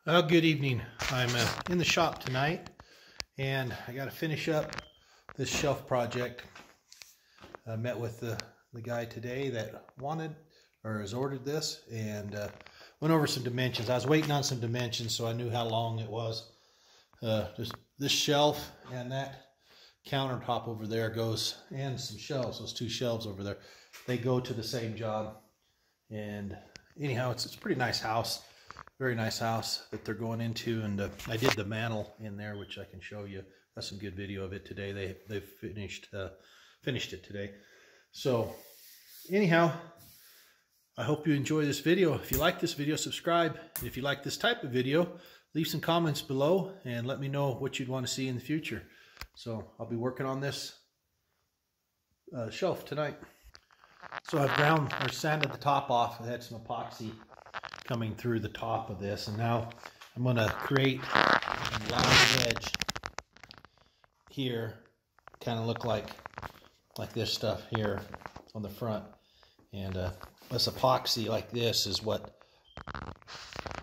Well, good evening. I'm in the shop tonight, and I got to finish up this shelf project. I met with the guy today that wanted or has ordered this, and went over some dimensions. I was waiting on some dimensions so I knew how long it was. This shelf and that countertop over there goes, and some shelves, those two shelves over there, they go to the same job. And anyhow, it's a pretty nice house. Very nice house that they're going into, and I did the mantle in there, which I can show you. Got some good video of it today. They've finished it today. So anyhow, I hope you enjoy this video. If you like this video, subscribe. And if you like this type of video, leave some comments below and let me know what you'd want to see in the future. So I'll be working on this shelf tonight. So I've ground or sanded the top off. I had some epoxy coming through the top of this, and now I'm going to create a live edge here, kind of look like this stuff here on the front. And this epoxy like this is what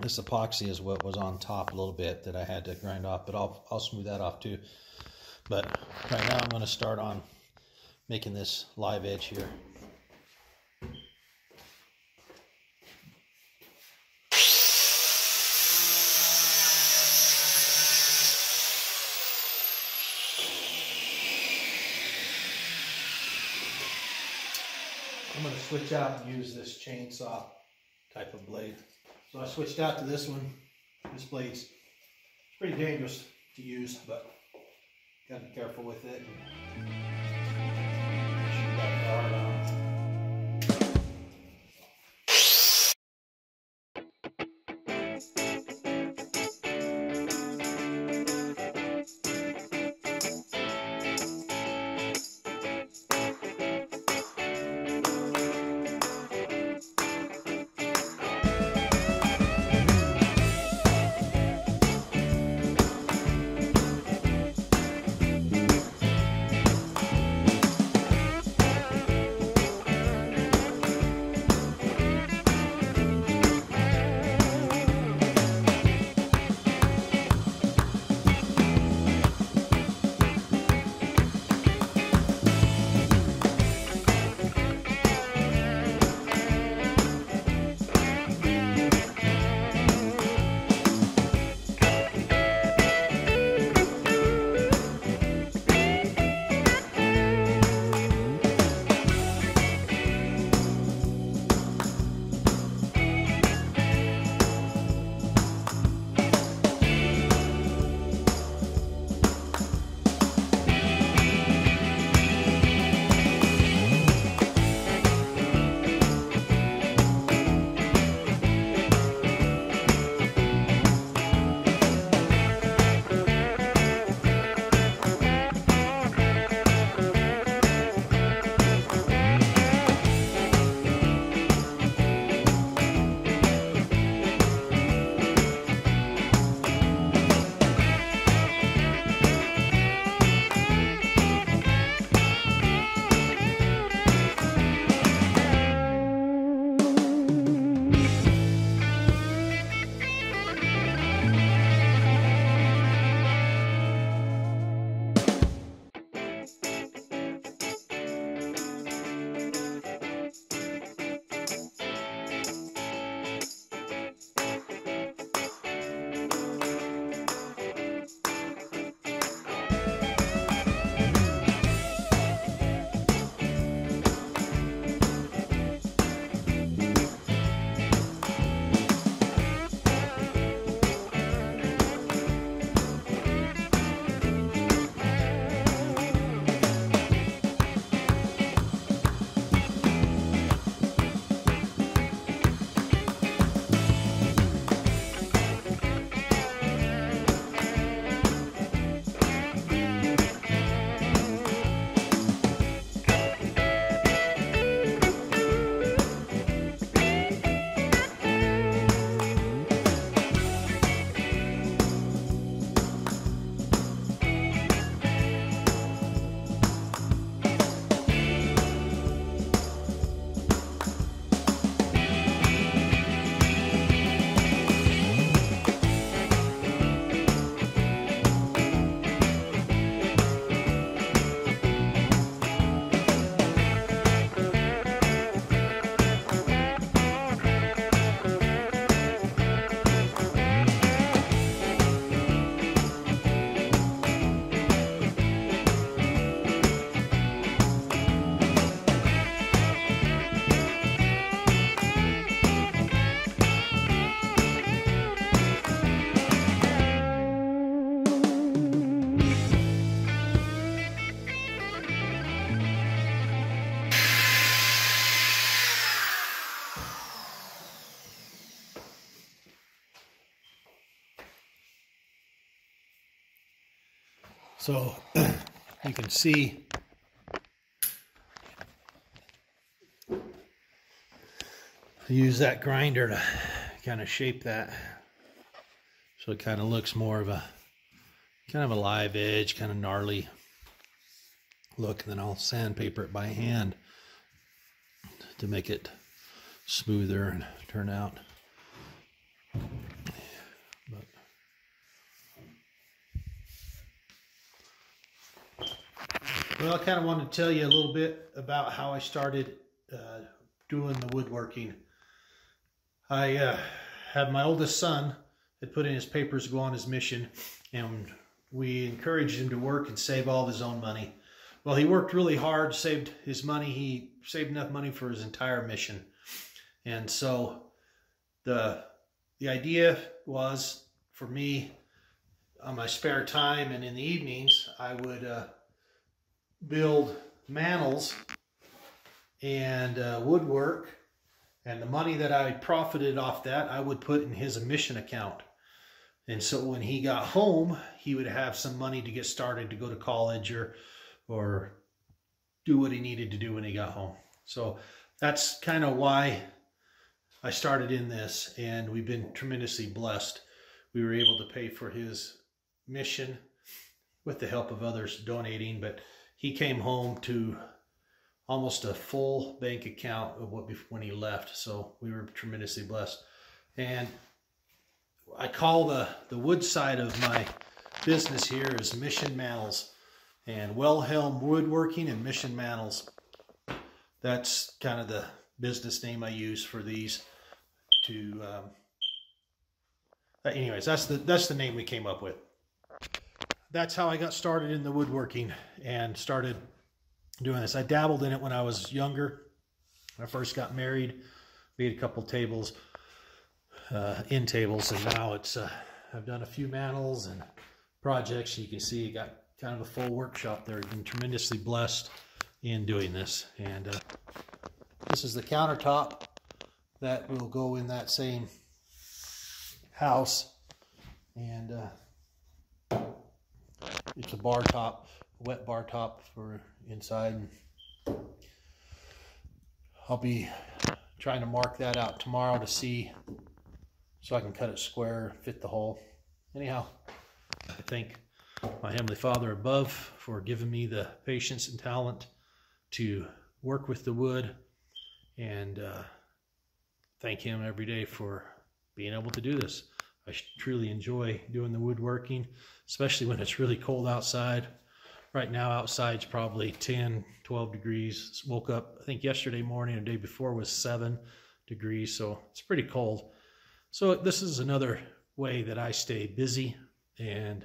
was on top a little bit that I had to grind off, but I'll smooth that off too. But right now I'm going to start on making this live edge here. I'm going to switch out and use this chainsaw type of blade. So I switched out to this one. This blade's pretty dangerous to use, but got to be careful with it. Make sure you got the guard on. So you can see use that grinder to kind of shape that so it kind of looks more of a live edge, kind of gnarly look. And then I'll sandpaper it by hand to make it smoother and turn out. Well, I kind of wanted to tell you a little bit about how I started doing the woodworking. I had my oldest son had put in his papers to go on his mission, and we encouraged him to work and save all of his own money. Well, he worked really hard, saved his money. He saved enough money for his entire mission. And so the idea was for me, on my spare time and in the evenings, I would build mantles and woodwork, and the money that I profited off that I would put in his mission account. And so when he got home, he would have some money to get started to go to college or do what he needed to do when he got home. So that's kind of why I started in this, and we've been tremendously blessed. We were able to pay for his mission with the help of others donating, but he came home to almost a full bank account of when he left. So we were tremendously blessed. And I call the wood side of my business here is Mission Mantles, and WILHELM Woodworking and Mission Mantles. That's kind of the business name I use for these to anyways, that's the name we came up with. That's how I got started in the woodworking and started doing this. I dabbled in it when I was younger. When I first got married, made a couple tables, end tables, and now it's I've done a few mantles and projects. You can see I got kind of a full workshop there. I've been tremendously blessed in doing this. And this is the countertop that will go in that same house, and it's a bar top, wet bar top for inside. I'll be trying to mark that out tomorrow to see, so I can cut it square, fit the hole. Anyhow, I thank my Heavenly Father above for giving me the patience and talent to work with the wood, and thank Him every day for being able to do this. I truly enjoy doing the woodworking, especially when it's really cold outside. Right now outside's probably 10, 12 degrees. Woke up, I think yesterday morning or the day before was 7 degrees, so it's pretty cold. So this is another way that I stay busy and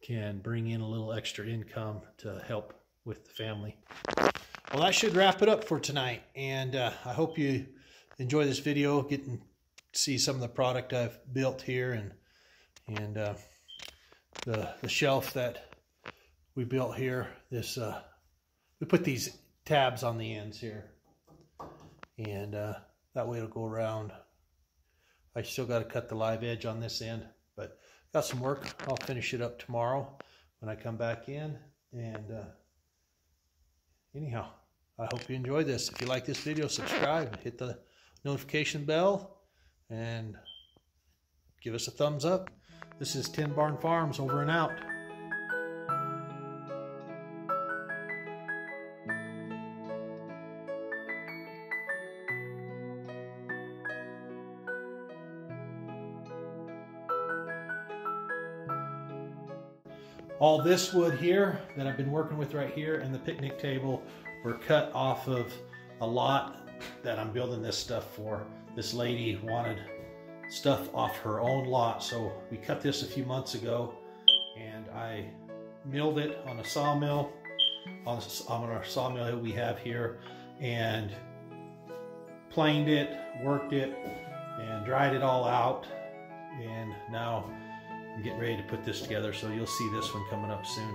can bring in a little extra income to help with the family. Well, that should wrap it up for tonight, and I hope you enjoy this video, getting to see some of the product I've built here, and the shelf that we built here. This we put these tabs on the ends here, and that way it'll go around. I still got to cut the live edge on this end, but got some work. I'll finish it up tomorrow when I come back in. And anyhow, I hope you enjoyed this. If you like this video, subscribe, hit the notification bell, and give us a thumbs up. This is Tin Barn Farms, over and out. All this wood here that I've been working with right here and the picnic table were cut off of a lot that I'm building this stuff for. This lady wanted stuff off her own lot, so we cut this a few months ago, and I milled it on a sawmill, on our sawmill that we have here, and planed it, worked it, and dried it all out, and now I'm getting ready to put this together, so you'll see this one coming up soon.